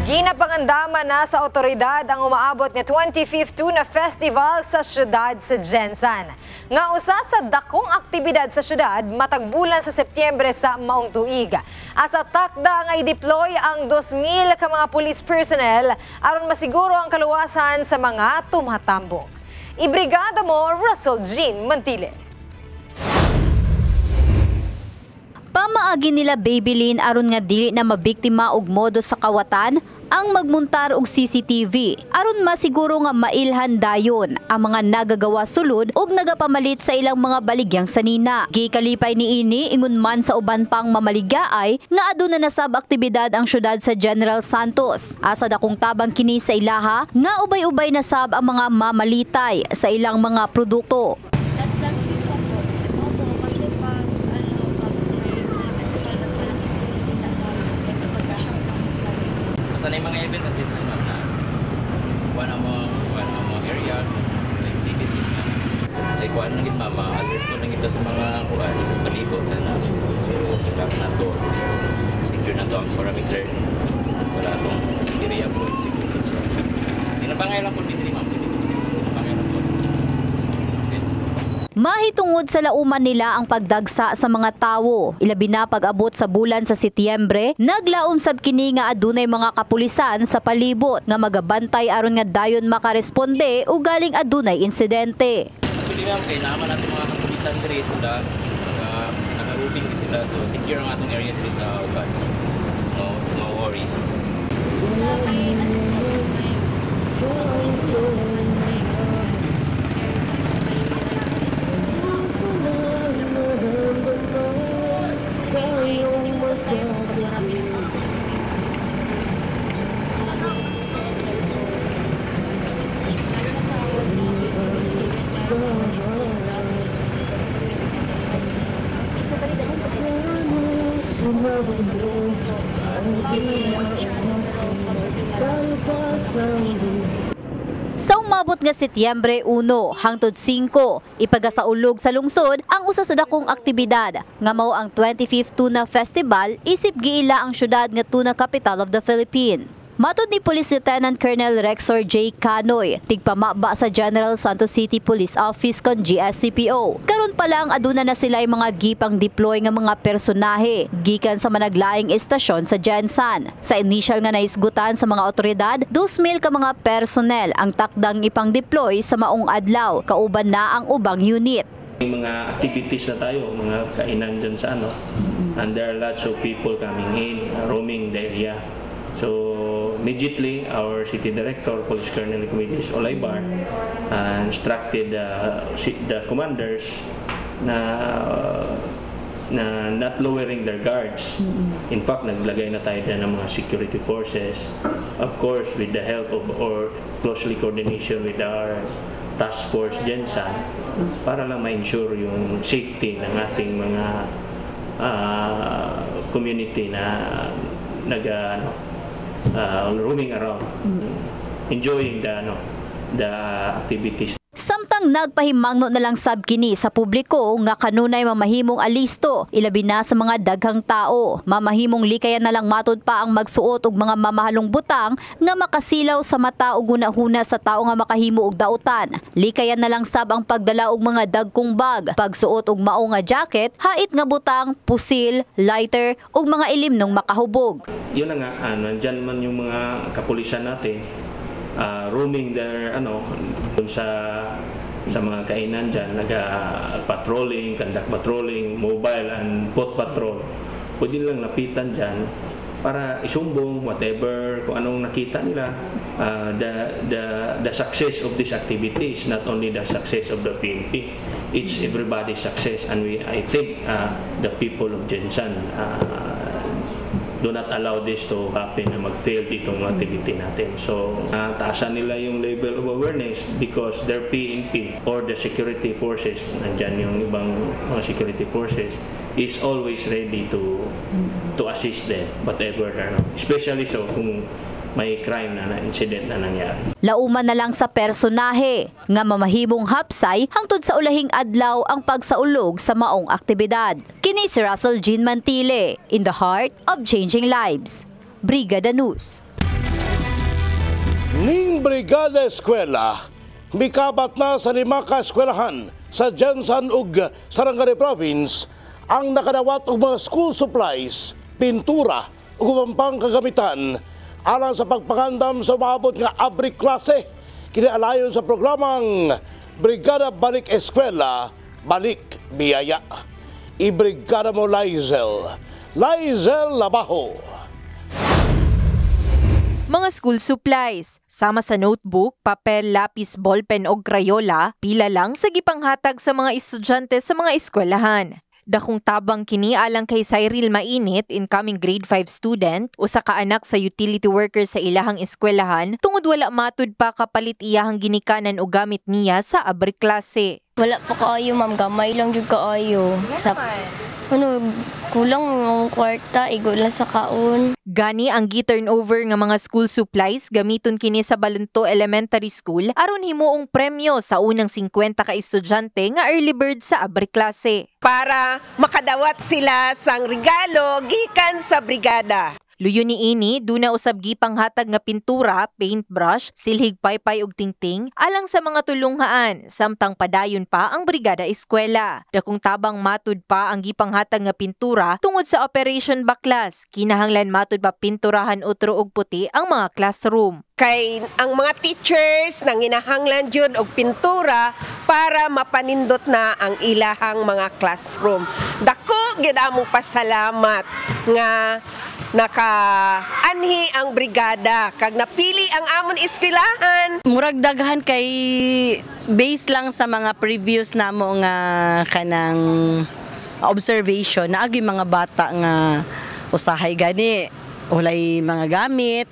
Ginapangandama na sa otoridad ang umaabot nga 25th Tuna Festival sa syudad sa Jensan. Nga usa sa dakong aktibidad sa syudad matag bulan sa Setyembre sa maong tuig. Asa takda nga i-deploy ang 2,000 ka mga police personnel aron masiguro ang kaluwasan sa mga tumatambong. Ibrigada mo Russell Jean Mantile. Pamaagi nila Babylin aron nga dili na mabiktima og modo sa kawatan ang magmuntar og CCTV aron masiguro nga mailhan dayon ang mga nagagawa sulod ug nagapamalit sa ilang mga baligyang sanina. Gikalipay niini ingon man sa uban pang mamaligaay nga aduna na sab aktibidad ang syudad sa General Santos. Asa dakong tabang kini sa ilaha nga ubay-ubay na sab ang mga mamalitay sa ilang mga produkto. Sa mga event at sa mga one among area like exhibit na like kuan nang mama alert ko nang ito sa mga kuan palibot na sila na to secure na to ang parameter wala tong area po security hindi na pangailan po din ma'am Mahitungod sa lauman nila ang pagdagsa sa mga tawo. Ilabi na pag-abot sa bulan sa Setyembre, naglaom sab kini nga adunay mga kapulisan sa palibot nga magabantay aron nga dayon makaresponde ug galing adunay insidente. Actually ma'am, kay naman natin mga kapulisan diri sila naka-routing sila so secure ang atong area diri sa uban. No worries. Sa umabot nga Setyembre 1 hangtod 5, ipagasaulog sa lungsod ang usa sa dakong aktibidad nga mao ang 25th Tuna Festival isip giila ang syudad nga tuna capital of the Philippines. Matod ni Police Lieutenant Colonel Rexor J. Canoy, tigpamaba sa General Santos City Police Office kon GSCPO. Karon pa lang aduna na sila yung mga gipang deploy nga mga personahe gikan sa managlaing estasyon sa Jensan. Sa initial nga naisgutan sa mga otoridad, 2,000 ka mga personnel ang takdang ipang deploy sa maong adlaw, kauban na ang ubang unit. May mga activities na tayo, mga kainan dyan sa and there are lots of people coming in, roaming the area. So immediately, our City Director, Police Colonel Equides Olaybar, instructed the commanders na not lowering their guards. In fact, naglagay na tayo ng mga security forces. Of course, with the help of or closely coordination with our Task Force Jensan, para lang ma-ensure yung safety ng ating mga community na roaming around, enjoying the activities. Samtang nagpahimangno na lang sab kini sa publiko nga kanunay mamahimong alisto, ilabi na sa mga daghang tao. Mamahimong likayan na lang matud pa ang magsuot og mga mamahalong butang nga makasilaw sa mata ug hunahuna sa tao nga makahimo og dautan. Likayan na lang sab ang pagdala og mga dagkong bag, pagsuot og mao nga jacket, hait nga butang, pusil, lighter ug mga ilimnong makahubog. Yun na nga, nandyan man yung mga kapulisan natin, roaming their dun sa mga kainan dyan, nag-patrolling, conduct patrolling, mobile and boat patrol. Pwede lang lapitan dyan para isumbong whatever kung anong nakita nila, the success of these activities, not only the success of the PNP, it's everybody's success. And I think the people of Jensan do not allow this to happen na mag-fail itong activity natin. So, taasan nila yung level of awareness because their PNP or the security forces, nandyan yung ibang mga security forces, is always ready to assist them, whatever, especially so kung may crime na incident na nangyari. Lauman na lang sa personahe nga mamahimong hapsay hangtod sa ulahing adlaw ang pagsaulog sa maong aktibidad. Kini si Russell Jean Mantile, in the heart of changing lives. Brigada News. Ning Brigada Eskwela, mikabat na sa 5 ka-eskwelahan sa Jensan ug Sarangani Province ang nakadawat og mga school supplies, pintura ug ubang pang kagamitan alang sa pagpangandam sa umabot nga abri klase, kinialayon sa programang Brigada Balik Eskwela, Balik Biyaya. Ibrigada mo Lizel Labaho. Mga school supplies, sama sa notebook, papel, lapis, ballpen o krayola, pila lang sa gipanghatag sa mga estudyante sa mga eskwelahan. Dakong tabang kini alang kay Cyril Mainit, incoming grade 5 student, usa ka anak sa utility worker sa ilahang eskwelahan, tungod wala matud pa kapalit iyahang ginikanan o gamit niya sa abri klase. Wala pa kaayo ma'am, gamay lang jud kaayo. Sa kulang yung kwarta, igo lang sa kaon. Gani ang gi-turnover nga mga school supplies gamiton kini sa Balunto Elementary School aron himuong premyo sa unang 50 ka estudyante nga early bird sa abri klase. Para makadawat sila sang regalo gikan sa brigada. Luyo ni ini, duna usab gipanghatag nga pintura, paintbrush, silhig paypay ug tingting alang sa mga tulunghaan, samtang padayon pa ang Brigada Eskwela. Dakong tabang matud pa ang gipanghatag nga pintura tungod sa Operation Baklas. Kinahanglan matud pa pinturahan utro ug puti ang mga classroom. Kay ang mga teachers nang hinahanglan jud og pintura para mapanindot na ang ilahang mga classroom. Dako gyud among pasalamat nga naka-anhi ang brigada kag napili ang amon eskwelahan. Murag daghan kay base lang sa mga previous namo nga kanang observation na agi mga bata nga usahay gani walay mga gamit,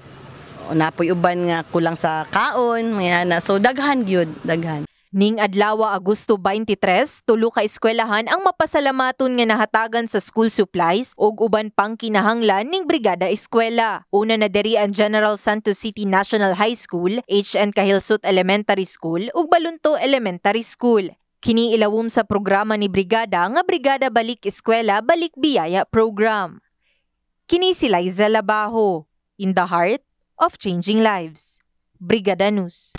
napoy uban nga kulang sa kaon, so daghan gyud, daghan. Ning adlaw Agosto 23, tulo ka eskwelahan ang mapasalamaton nga nahatagan sa school supplies ug uban pang kinahanglan ning Brigada Eskwela. Una na diri ang General Santos City National High School, HN Kahilsut Elementary School ug Balunto Elementary School. Kini ilawom sa programa ni Brigada nga Brigada Balik Eskwela Balik Biyaya Program. Kini si Liza Labajo, in the heart of changing lives. Brigada News.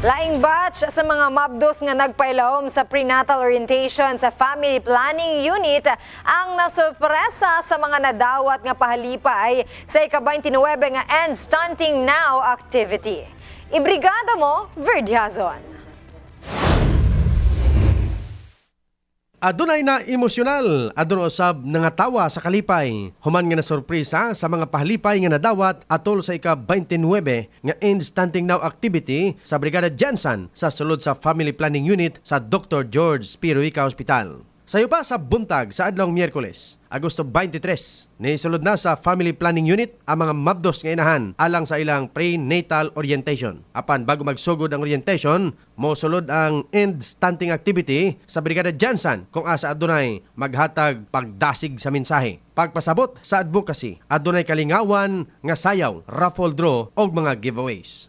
Laing batch sa mga mabdos nga nagpailawom sa prenatal orientation sa Family Planning Unit ang nasurpresa sa mga nadawat nga pahalipay sa ika-29 nga End Stunting Now activity. Ibrigada mo, Verdiazon. Adunay na emosyonal, adun usab nangatawa sa kalipay. Human nga nasurpresa sa mga pahalipay nga nadawat atol sa ika-29 nga End Stunting Now activity sa Brigada Jansan sa sulod sa Family Planning Unit sa Dr. George Spiroica Hospital. Sayo pa sa buntag sa adlawng Miyerkules, Agosto 23, nisulod na sa Family Planning Unit ang mga mabdos nga inahan alang sa ilang prenatal orientation. Apan bago magsugod ang orientation, mosulod ang End Stunting activity sa Brigada Jansan kung asa adunay maghatag pagdasig sa mensahe. Pagpasabot sa advocacy, adunay kalingawan nga sayaw, raffle draw og mga giveaways.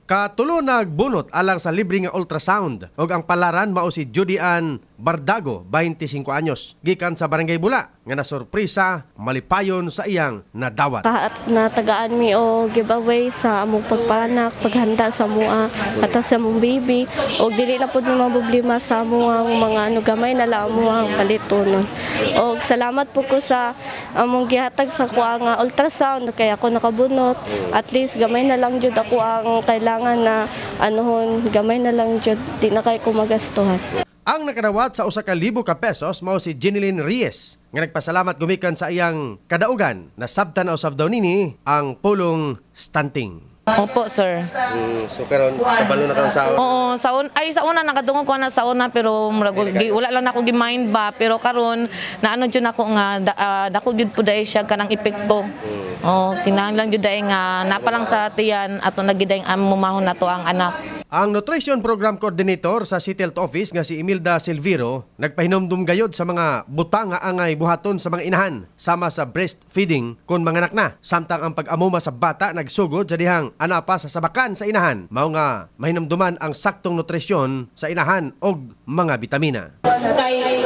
Katulo nagbunot alang sa libre nga ultrasound ug ang palaran mao si Judy Ann Bardago, 25 anyos, gikan sa Barangay Bula nga nasurpresa malipayon sa iyang nadawat. Natagaan mi o giveaway sa among pagpanak, paghanda sa mua at sa among baby og dili na pud mga problema sa among mga gamay na lang among paliton. Og salamat po ko sa among gihatag sa kuha nga ultrasound kaya ako nakabunot. At least gamay na lang jud ako ang kailangan na gamay na lang jud, di na kay ko magastuhan. Ang nakadawat sa 1,000 ka pesos mao si Jeneline Reyes nga nagpasalamat gumikan sa iyang kadaugan na sabtan usab daw nini ang pulong stunting. Opo, sir. So karon kabalo na kang saon? Oo, sa una nakadungog ko na sa una pero wala lang ako gi-mind ba pero karon naano jud ako nga dako jud pud ay siya kanang epekto. Oh, kinahanglan jud ay nga napalang sa tiyan ato nagiday mamahon nato ang anak. Ang Nutrition Program Coordinator sa City Health Office nga si Imelda Silviro nagpahinomdum gayod sa mga butang nga angay buhaton sa mga inahan sama sa breastfeeding kun manganak na samtang ang pag-amuma sa bata nagsugod sa dihang ana pa sa sabakan sa inahan. Mao nga mahinomduman ang saktong nutrisyon sa inahan og mga bitamina. Kay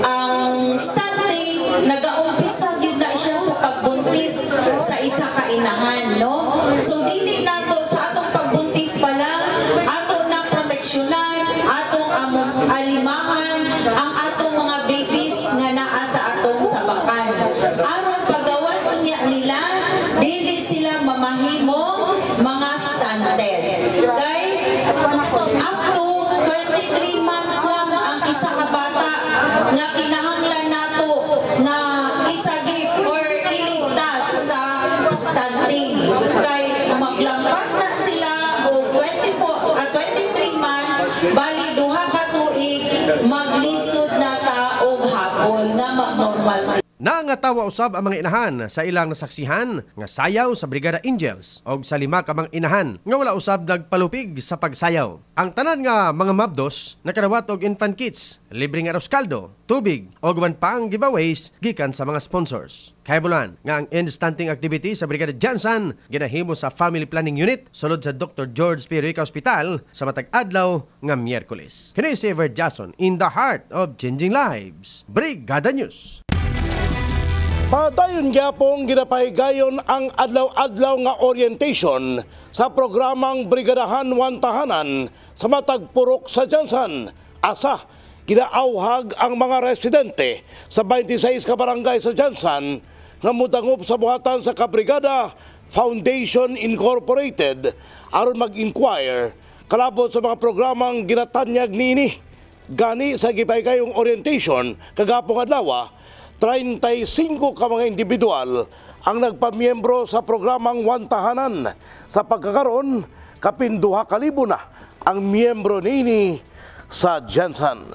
ang stunting nag-aumpisa gyud na siya sa pagbuntis sa isa ka inahan, no? So dili nato sa atong pagbuntis pa lang ato na proteksyonan atong among alimahan ang atong mga babies nga naa sa atong sabakan. Aron pagawas unya nila dili sila mamahimo mga stunted. Kay up to 23 months lang ang isa ka bata nga kinahanglan nato na isagip or iligtas sa stunting. Kay maglampas na sila o 23 months, bali duha ka tuig, maglisod na ta og hapon na normal sila. Nangatawa usab ang mga inahan sa ilang nasaksihan nga sayaw sa Brigada Angels og sa 5 ka mga inahan nga wala usab nagpalupig sa pagsayaw. Ang tanan nga mga mabdos nakadawat og infant kits, libre nga arroz kaldo, tubig og uban pang giveaways gikan sa mga sponsors. Kahibulan nga ang End Stunting activity sa Brigada Jansan ginahimo sa Family Planning Unit sulod sa Dr. George Spiroica Hospital sa matag adlaw nga Miyerkules. Kini si Verdiazon, in the heart of changing lives. Brigada News. Padayon gyapon ginapahigayon ang adlaw-adlaw nga orientation sa programang Brigadahan Wantahanan sa matag purok sa Jansan. Asa ginaauhag ang mga residente sa 26 ka barangay sa Jansan nga mudangop sa buhatan sa Kabrigada Foundation Incorporated aron mag-inquire kalabot sa mga programang ginatanyag niini. Gani sa gipahigayong orientation kagapong adlaw 35 ka mga individual ang nagpamiyembro sa programang Wantahanan. Sa pagkakaroon, kapinduha kalibo na ang miyembro nini sa Jansan.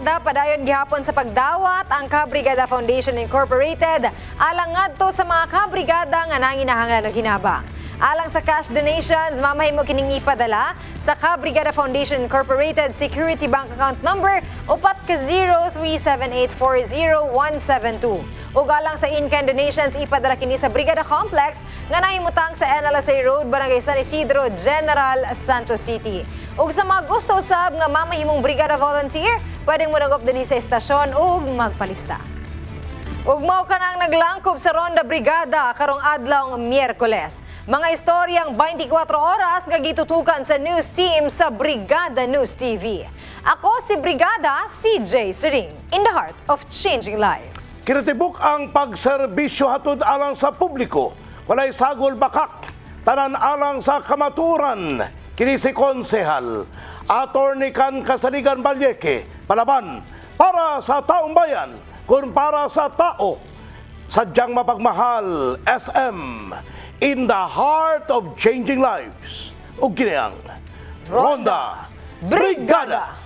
brigada padayon gihapon sa pagdawat ang Kabrigada Foundation Incorporated alang ngadto sa mga kabrigada nga nanginahanglan og hinabang. Alang sa cash donations, mamahimo kining ipadala sa Kabrigada Foundation Incorporated Security Bank Account Number 4k037840172. Ug alang sa in-kind donations, ipadala kini sa Brigada Complex nga nahimutang sa NLSA Road, Barangay San Isidro, General Santos City. Ug sa mga gusto usab nga mamahimong Brigada Volunteer, pwedeng munagop dinhi sa estasyon ug magpalista. Ug mao ka nang naglangkob sa Ronda Brigada karong adlaw Miyerkules. Mga istoryang 24 oras nga gitutukan sa news team sa Brigada News TV. Ako si Brigada CJ Siring, in the heart of changing lives. Kinatibuk ang pagserbisyo hatod alang sa publiko. Walay sagol bakak, tanan alang sa kamaturan. Kini si Konsehal, Attorney Can Kasaligan Balyeke, palaban para sa taong bayan, kung para sa tao. Sadyang mapagmahal, SM, in the heart of changing lives. Ug kini ang Ronda Brigada.